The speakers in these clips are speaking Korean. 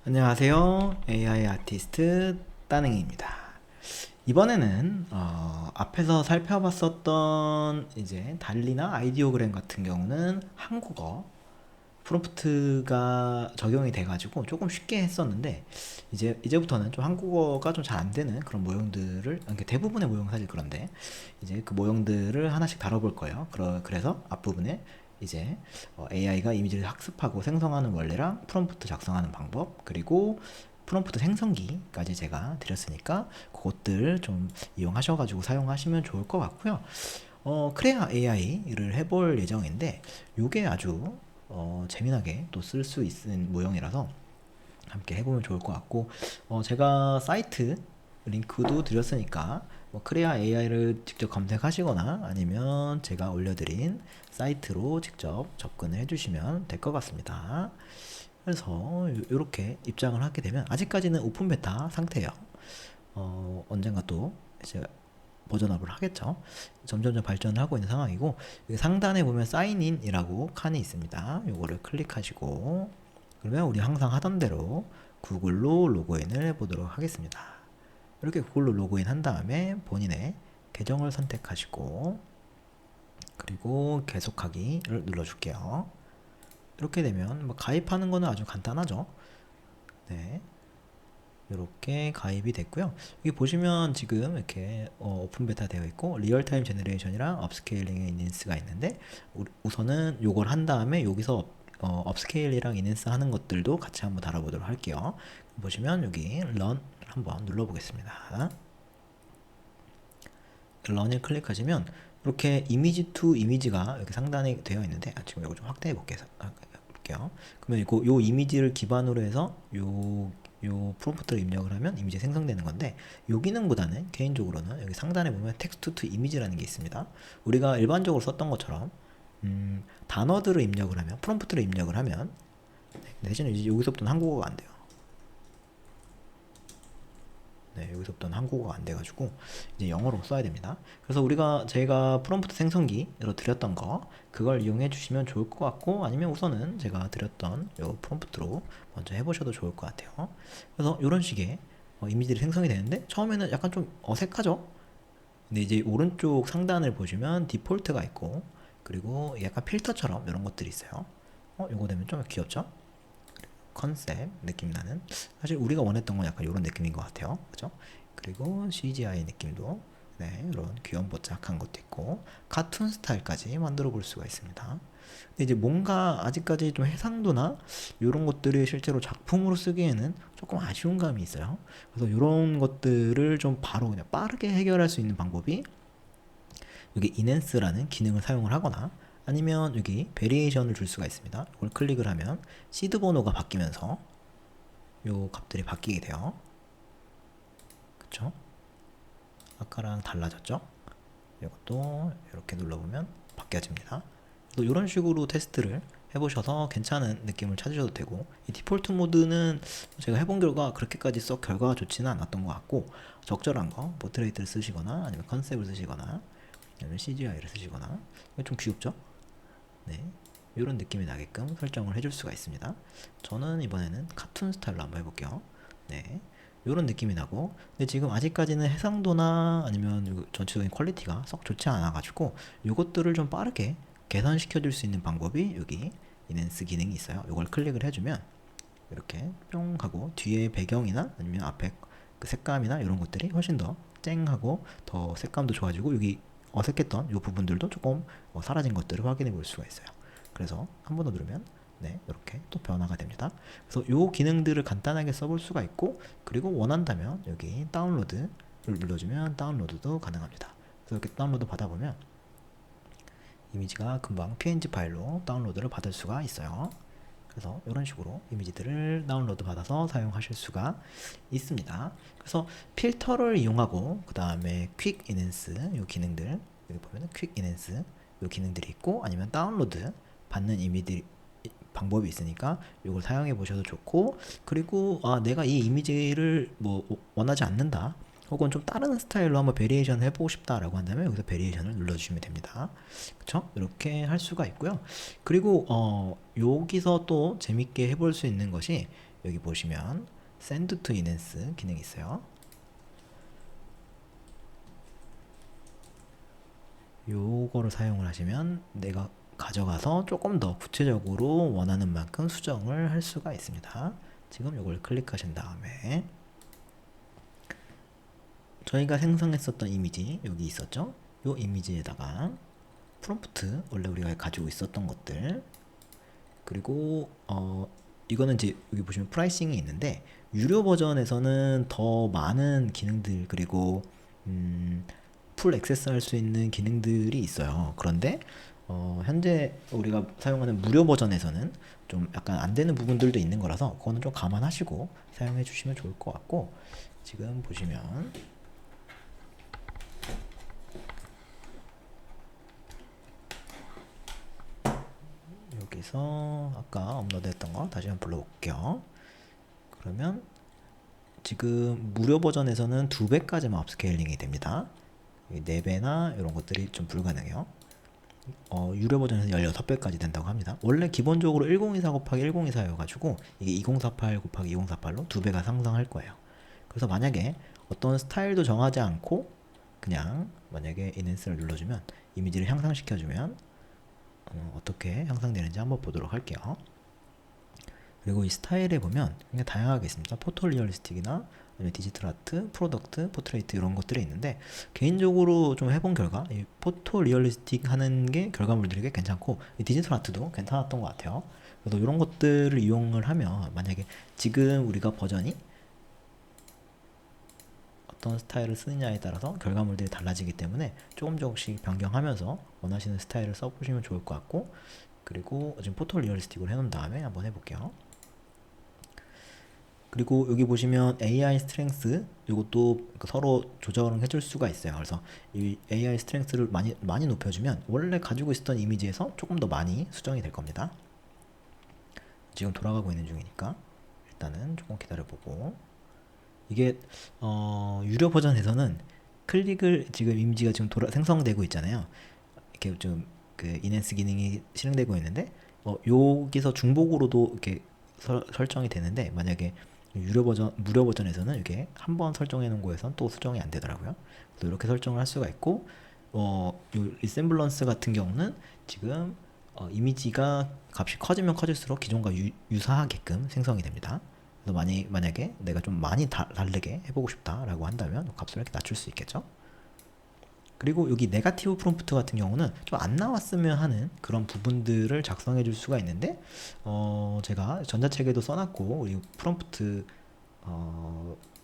안녕하세요. AI 아티스트 따능입니다. 이번에는 앞에서 살펴봤었던 이제 달리나 아이디오그램 같은 경우는 한국어 프롬프트가 적용이 돼가지고 조금 쉽게 했었는데 이제부터는 좀 한국어가 좀 잘 안 되는 그런 모형들을, 그러니까 대부분의 모형 사실 그런데 이제 그 모형들을 하나씩 다뤄볼 거예요. 그래서 앞부분에 이제 AI가 이미지를 학습하고 생성하는 원리랑 프롬프트 작성하는 방법, 그리고 프롬프트 생성기까지 제가 드렸으니까 그것들 좀 이용하셔가지고 사용하시면 좋을 것 같고요. 크레아 AI를 해볼 예정인데 이게 아주 재미나게 또 쓸 수 있는 모형이라서 함께 해보면 좋을 것 같고, 제가 사이트 링크도 드렸으니까 뭐 크레아 AI를 직접 검색하시거나 아니면 제가 올려드린 사이트로 직접 접근을 해주시면 될 것 같습니다. 그래서 이렇게 입장을 하게 되면 아직까지는 오픈 베타 상태예요. 언젠가 또 이제 버전업을 하겠죠. 점점점 발전을 하고 있는 상황이고, 여기 상단에 보면 사인인이라고 칸이 있습니다. 요거를 클릭하시고 그러면 우리 항상 하던 대로 구글로 로그인을 해보도록 하겠습니다. 이렇게 구글로 로그인 한 다음에 본인의 계정을 선택하시고 그리고 계속하기를 눌러줄게요. 이렇게 되면 뭐 가입하는 거는 아주 간단하죠. 네, 이렇게 가입이 됐고요. 여기 보시면 지금 이렇게 오픈 베타 되어 있고 리얼타임 제너레이션이랑 업스케일링의 인핸스가 있는데, 우선은 요걸 한 다음에 여기서 업스케일이랑 인핸스 하는 것들도 같이 한번 다뤄보도록 할게요. 보시면 여기 런 한번 눌러보겠습니다. 런을 클릭하시면 이렇게 이미지 투 이미지가 이렇게 상단에 되어 있는데, 지금 이거 좀 확대해 볼게요. 그러면 요 이미지를 기반으로 해서 요 프롬프트를 입력을 하면 이미지 생성되는 건데, 요 기능보다는 개인적으로는 여기 상단에 보면 텍스트 투 이미지라는 게 있습니다. 우리가 일반적으로 썼던 것처럼 단어들을 입력을 하면, 프롬프트를 입력을 하면, 대신에 이제 여기서부터는 한국어가 안 돼요. 네, 여기서부터는 한국어가 안 돼가지고 이제 영어로 써야 됩니다. 그래서 제가 프롬프트 생성기로 드렸던 거, 그걸 이용해 주시면 좋을 것 같고, 아니면 우선은 제가 드렸던 요 프롬프트로 먼저 해보셔도 좋을 것 같아요. 그래서 이런 식의 이미지들이 생성이 되는데 처음에는 약간 좀 어색하죠. 근데 이제 오른쪽 상단을 보시면 디폴트가 있고, 그리고 약간 필터처럼 이런 것들이 있어요. 요거 되면 좀 귀엽죠? 컨셉 느낌 나는, 사실 우리가 원했던 건 약간 이런 느낌인 것 같아요. 그죠? 그리고 CGI 느낌도, 네, 이런 귀염뽀짝한 것도 있고 카툰 스타일까지 만들어 볼 수가 있습니다. 근데 이제 뭔가 아직까지 좀 해상도나 이런 것들이 실제로 작품으로 쓰기에는 조금 아쉬운 감이 있어요. 그래서 이런 것들을 좀 바로 그냥 빠르게 해결할 수 있는 방법이 여기 인핸스라는 기능을 사용을 하거나, 아니면 여기 베리에이션을 줄 수가 있습니다. 이걸 클릭을 하면 시드 번호가 바뀌면서 요 값들이 바뀌게 돼요. 그쵸? 아까랑 달라졌죠? 이것도 이렇게 눌러보면 바뀌어집니다. 또 이런 식으로 테스트를 해보셔서 괜찮은 느낌을 찾으셔도 되고, 이 디폴트 모드는 제가 해본 결과 그렇게까지 썩 결과가 좋지는 않았던 것 같고, 적절한 거 포트레이트를 쓰시거나 아니면 컨셉을 쓰시거나 아니면 CGI를 쓰시거나, 좀 귀엽죠? 네, 이런 느낌이 나게끔 설정을 해줄 수가 있습니다. 저는 이번에는 카툰 스타일로 한번 해볼게요. 네, 이런 느낌이 나고, 근데 지금 아직까지는 해상도나 아니면 전체적인 퀄리티가 썩 좋지 않아가지고 이것들을 좀 빠르게 개선시켜 줄 수 있는 방법이 여기 인핸스 기능이 있어요. 이걸 클릭을 해주면 이렇게 뿅 하고 뒤에 배경이나 아니면 앞에 그 색감이나 이런 것들이 훨씬 더 쨍하고 더 색감도 좋아지고, 여기 어색했던 이 부분들도 조금 사라진 것들을 확인해 볼 수가 있어요. 그래서 한 번 더 누르면 네, 이렇게 또 변화가 됩니다. 그래서 이 기능들을 간단하게 써볼 수가 있고, 그리고 원한다면 여기 다운로드를 눌러주면 다운로드도 가능합니다. 그래서 이렇게 다운로드 받아보면 이미지가 금방 PNG 파일로 다운로드를 받을 수가 있어요. 그래서 이런 식으로 이미지들을 다운로드 받아서 사용하실 수가 있습니다. 그래서 필터를 이용하고 그 다음에 퀵 인핸스 요 기능들, 여기 보면은 퀵 인핸스 요 기능들이 있고, 아니면 다운로드 받는 이미지 방법이 있으니까 이걸 사용해 보셔도 좋고, 그리고 내가 이 이미지를 뭐 원하지 않는다, 혹은 좀 다른 스타일로 한번 베리에이션 해보고 싶다라고 한다면 여기서 베리에이션을 눌러주시면 됩니다. 그쵸? 이렇게 할 수가 있고요. 그리고 여기서 또 재밌게 해볼 수 있는 것이 여기 보시면 Send to Enhance 기능이 있어요. 요거를 사용을 하시면 내가 가져가서 조금 더 구체적으로 원하는 만큼 수정을 할 수가 있습니다. 지금 요걸 클릭하신 다음에 저희가 생성했었던 이미지 여기 있었죠? 요 이미지에다가 프롬프트 원래 우리가 가지고 있었던 것들, 그리고 이거는 이제 여기 보시면 프라이싱이 있는데 유료 버전에서는 더 많은 기능들, 그리고 풀 액세스 할 수 있는 기능들이 있어요. 그런데 현재 우리가 사용하는 무료 버전에서는 좀 약간 안 되는 부분들도 있는 거라서 그거는 좀 감안하시고 사용해 주시면 좋을 것 같고, 지금 보시면 여기서 아까 업로드했던 거 다시 한번 불러볼게요. 그러면 지금 무료 버전에서는 2배까지만 업스케일링이 됩니다. 4배나 이런 것들이 좀 불가능해요. 유료 버전에서 16배까지 된다고 합니다. 원래 기본적으로 1024 곱하기 1024여가지고 이게 2048 곱하기 2048로 2배가 상승할 거예요. 그래서 만약에 어떤 스타일도 정하지 않고 그냥 만약에 인핸스를 눌러주면 이미지를 향상시켜주면 어떻게 향상되는지 한번 보도록 할게요. 그리고 이 스타일에 보면 굉장히 다양하게 있습니다. 포토 리얼리스틱이나 디지털 아트, 프로덕트, 포트레이트 이런 것들이 있는데 개인적으로 좀 해본 결과 이 포토 리얼리스틱 하는 게 결과물들이 꽤 괜찮고 이 디지털 아트도 괜찮았던 것 같아요. 그래서 이런 것들을 이용을 하면 만약에 지금 우리가 버전이 어떤 스타일을 쓰느냐에 따라서 결과물들이 달라지기 때문에 조금씩 변경하면서 원하시는 스타일을 써보시면 좋을 것 같고, 그리고 지금 포토 리얼리스틱으로 해놓은 다음에 한번 해볼게요. 그리고 여기 보시면 AI 스트렝스 이것도 서로 조정을 해줄 수가 있어요. 그래서 이 AI 스트렝스를 많이 높여주면 원래 가지고 있었던 이미지에서 조금 더 많이 수정이 될 겁니다. 지금 돌아가고 있는 중이니까 일단은 조금 기다려보고, 이게 유료 버전에서는 클릭을 지금 이미지가 지금 생성되고 있잖아요. 이렇게 좀 그 인핸스 기능이 실행되고 있는데 여기서 중복으로도 이렇게 설정이 되는데 만약에 무료 버전에서는 이게 한 번 설정해 놓은 거에선 또 수정이 안 되더라고요. 그래서 이렇게 설정을 할 수가 있고, 요 리셈블런스 같은 경우는 지금 이미지가 값이 커지면 커질수록 기존과 유사하게끔 생성이 됩니다. 그래서 만약에 내가 좀 많이 다르게 해보고 싶다라고 한다면 값을 이렇게 낮출 수 있겠죠. 그리고 여기 네가티브 프롬프트 같은 경우는 좀 안 나왔으면 하는 그런 부분들을 작성해 줄 수가 있는데 제가 전자책에도 써놨고 우리 프롬프트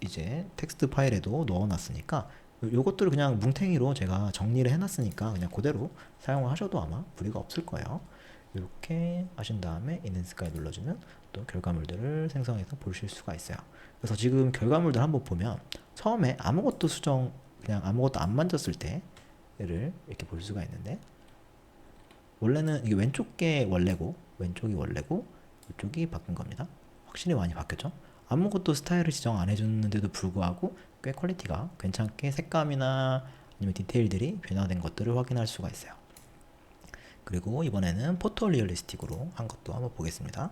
이제 텍스트 파일에도 넣어놨으니까 요것들을 그냥 뭉탱이로 제가 정리를 해놨으니까 그냥 그대로 사용을 하셔도 아마 무리가 없을 거예요. 이렇게 하신 다음에 인핸스까지 눌러주면 또 결과물들을 생성해서 보실 수가 있어요. 그래서 지금 결과물들 한번 보면 처음에 그냥 아무것도 안 만졌을 때를 이렇게 볼 수가 있는데, 원래는 이게 왼쪽이 원래고 이쪽이 바뀐 겁니다. 확실히 많이 바뀌었죠. 아무것도 스타일을 지정 안 해줬는데도 불구하고 꽤 퀄리티가 괜찮게 색감이나 아니면 디테일들이 변화된 것들을 확인할 수가 있어요. 그리고 이번에는 포토 리얼리스틱으로 한 것도 한번 보겠습니다.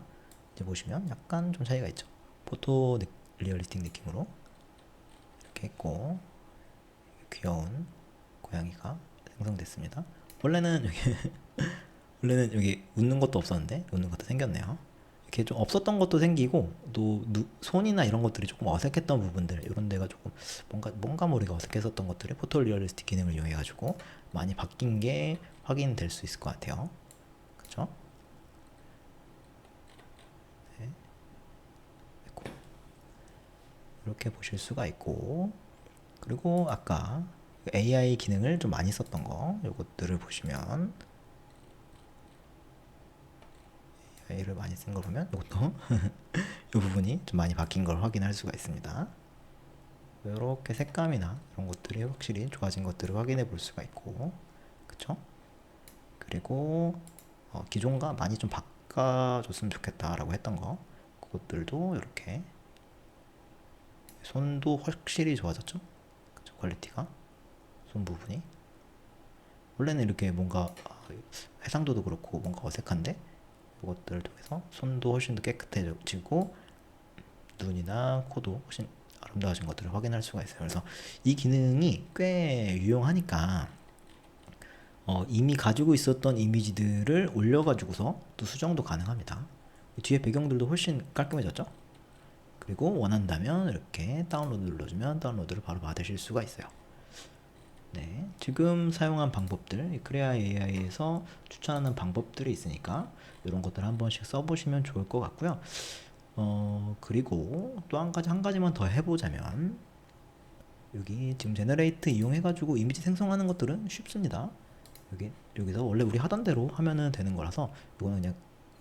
이제 보시면 약간 좀 차이가 있죠. 포토 리얼리스틱 느낌으로 이렇게 했고 귀여운 고양이가 생성됐습니다. 원래는 여기 웃는 것도 없었는데 웃는 것도 생겼네요. 이렇게 좀 없었던 것도 생기고 또 손이나 이런 것들이 조금 어색했던 부분들, 이런 데가 조금 뭔가 모르게 어색했었던 것들이 포토 리얼리스틱 기능을 이용해 가지고 많이 바뀐 게 확인될 수 있을 것 같아요. 그쵸? 네. 이렇게 보실 수가 있고, 그리고 아까 AI 기능을 좀 많이 썼던 거 요것들을 보시면 AI를 많이 쓴 거 보면 이것도 이 부분이 좀 많이 바뀐 걸 확인할 수가 있습니다. 이렇게 색감이나 이런 것들이 확실히 좋아진 것들을 확인해 볼 수가 있고, 그쵸? 그리고 기존과 많이 좀 바꿔줬으면 좋겠다라고 했던 거 그것들도 이렇게 손도 확실히 좋아졌죠? 그쵸? 퀄리티가 손 부분이 원래는 이렇게 뭔가 해상도도 그렇고 뭔가 어색한데 이것들을 통해서 손도 훨씬 더 깨끗해지고 눈이나 코도 훨씬 아름다워진 것들을 확인할 수가 있어요. 그래서 이 기능이 꽤 유용하니까 이미 가지고 있었던 이미지들을 올려가지고서 또 수정도 가능합니다. 뒤에 배경들도 훨씬 깔끔해졌죠? 그리고 원한다면 이렇게 다운로드 눌러주면 다운로드를 바로 받으실 수가 있어요. 네, 지금 사용한 방법들, 크레아 AI에서 추천하는 방법들이 있으니까 이런 것들 한 번씩 써보시면 좋을 것 같고요. 그리고 또 한 가지만 더 해보자면 여기 지금 제너레이트 이용해가지고 이미지 생성하는 것들은 쉽습니다. 여기서 원래 우리 하던 대로 하면은 되는 거라서 이거는 그냥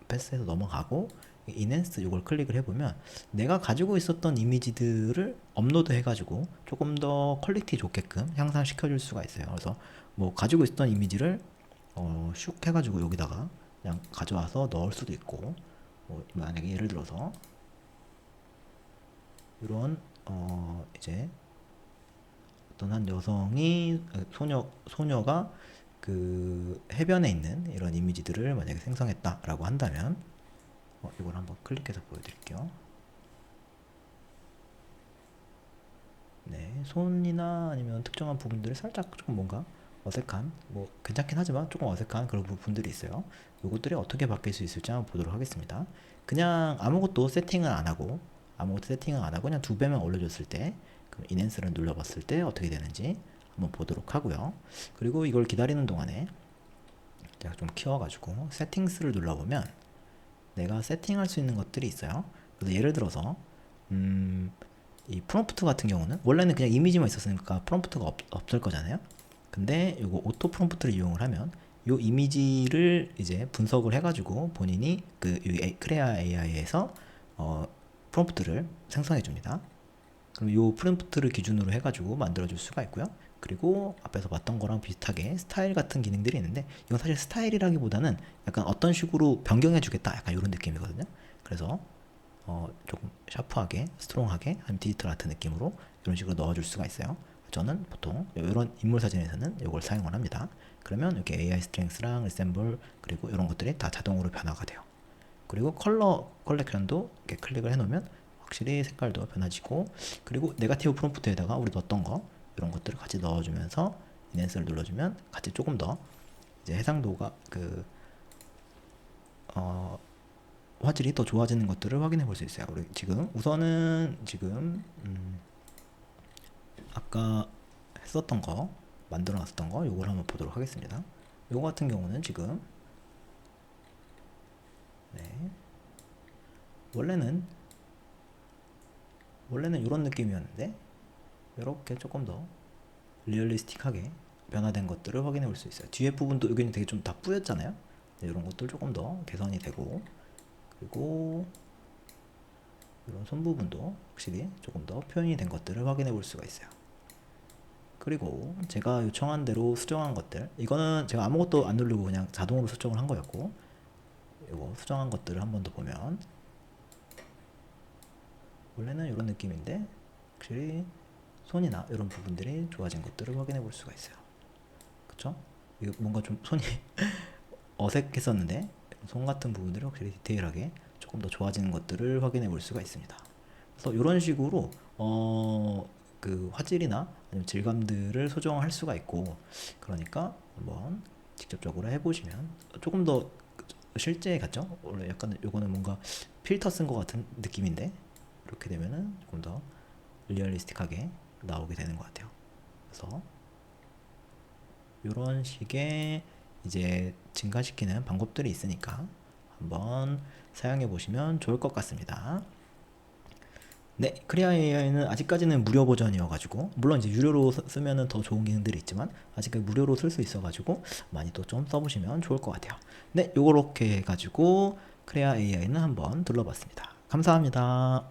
패스해서 넘어가고 인핸스 이걸 클릭을 해보면 내가 가지고 있었던 이미지들을 업로드 해가지고 조금 더 퀄리티 좋게끔 향상시켜 줄 수가 있어요. 그래서 뭐 가지고 있었던 이미지를 슉 해가지고 여기다가 그냥 가져와서 넣을 수도 있고, 뭐 만약에 예를 들어서 이런 이제 어떤 한 여성이 소녀가 그 해변에 있는 이런 이미지들을 만약에 생성했다라고 한다면 이걸 한번 클릭해서 보여드릴게요. 네, 손이나 아니면 특정한 부분들이 살짝 조금 뭔가 어색한, 뭐 괜찮긴 하지만 조금 어색한 그런 부분들이 있어요. 이것들이 어떻게 바뀔 수 있을지 한번 보도록 하겠습니다. 그냥 아무것도 세팅을 안 하고 그냥 2배만 올려줬을 때, 그럼 인핸스를 눌러봤을 때 어떻게 되는지 한번 보도록 하고요. 그리고 이걸 기다리는 동안에 제가 좀 키워가지고 세팅스를 눌러보면 내가 세팅할 수 있는 것들이 있어요. 그래서 예를 들어서 이 프롬프트 같은 경우는 원래는 그냥 이미지만 있었으니까 프롬프트가 없을 거잖아요. 근데 이거 오토 프롬프트를 이용을 하면 이 이미지를 이제 분석을 해가지고 본인이 그 크레아 AI에서 프롬프트를 생성해 줍니다. 그럼 이 프롬프트를 기준으로 해가지고 만들어줄 수가 있고요. 그리고 앞에서 봤던 거랑 비슷하게 스타일 같은 기능들이 있는데, 이건 사실 스타일이라기보다는 약간 어떤 식으로 변경해 주겠다, 약간 이런 느낌이거든요. 그래서 조금 샤프하게, 스트롱하게, 아니면 디지털 아트 느낌으로 이런 식으로 넣어줄 수가 있어요. 저는 보통 이런 인물 사진에서는 이걸 사용을 합니다. 그러면 이렇게 AI 스트렝스랑 리셈블 그리고 이런 것들이 다 자동으로 변화가 돼요. 그리고 컬러 컬렉션도 이렇게 클릭을 해놓으면 확실히 색깔도 변화지고, 그리고 네거티브 프롬프트에다가 우리 넣었던 거 이런 것들을 같이 넣어주면서 인핸스를 눌러주면 같이 조금 더 이제 해상도가 화질이 더 좋아지는 것들을 확인해 볼 수 있어요. 우리 지금 우선은 아까 했었던 거, 만들어 놨었던 거 요걸 한번 보도록 하겠습니다. 요거 같은 경우는 지금 네, 원래는 이런 느낌이었는데 이렇게 조금 더 리얼리스틱하게 변화된 것들을 확인해 볼 수 있어요. 뒤에 부분도 여기는 되게 좀 다 뿌였잖아요. 네, 이런 것들 조금 더 개선이 되고, 그리고 이런 손 부분도 확실히 조금 더 표현이 된 것들을 확인해 볼 수가 있어요. 그리고 제가 요청한 대로 수정한 것들, 이거는 제가 아무것도 안 누르고 그냥 자동으로 수정을 한 거였고, 이거 수정한 것들을 한 번 더 보면 원래는 이런 느낌인데 확실히 손이나 이런 부분들이 좋아진 것들을 확인해 볼 수가 있어요. 그쵸? 이거 뭔가 좀 손이 어색했었는데 손 같은 부분들이 확실히 디테일하게 조금 더 좋아지는 것들을 확인해 볼 수가 있습니다. 그래서 이런 식으로 그 화질이나 아니면 질감들을 소정할 수가 있고, 그러니까 한번 직접적으로 해보시면 조금 더 실제 같죠? 원래 약간 요거는 뭔가 필터 쓴 것 같은 느낌인데 이렇게 되면은 조금 더 리얼리스틱하게 나오게 되는 것 같아요. 그래서 이런 식의 이제 증가시키는 방법들이 있으니까 한번 사용해 보시면 좋을 것 같습니다. 네, 크리아 AI는 아직까지는 무료 버전이어가지고, 물론 이제 유료로 쓰면은 더 좋은 기능들이 있지만 아직까지 무료로 쓸 수 있어가지고 많이 또 좀 써보시면 좋을 것 같아요. 네, 요렇게 해가지고 크리아 AI는 한번 둘러봤습니다. 감사합니다.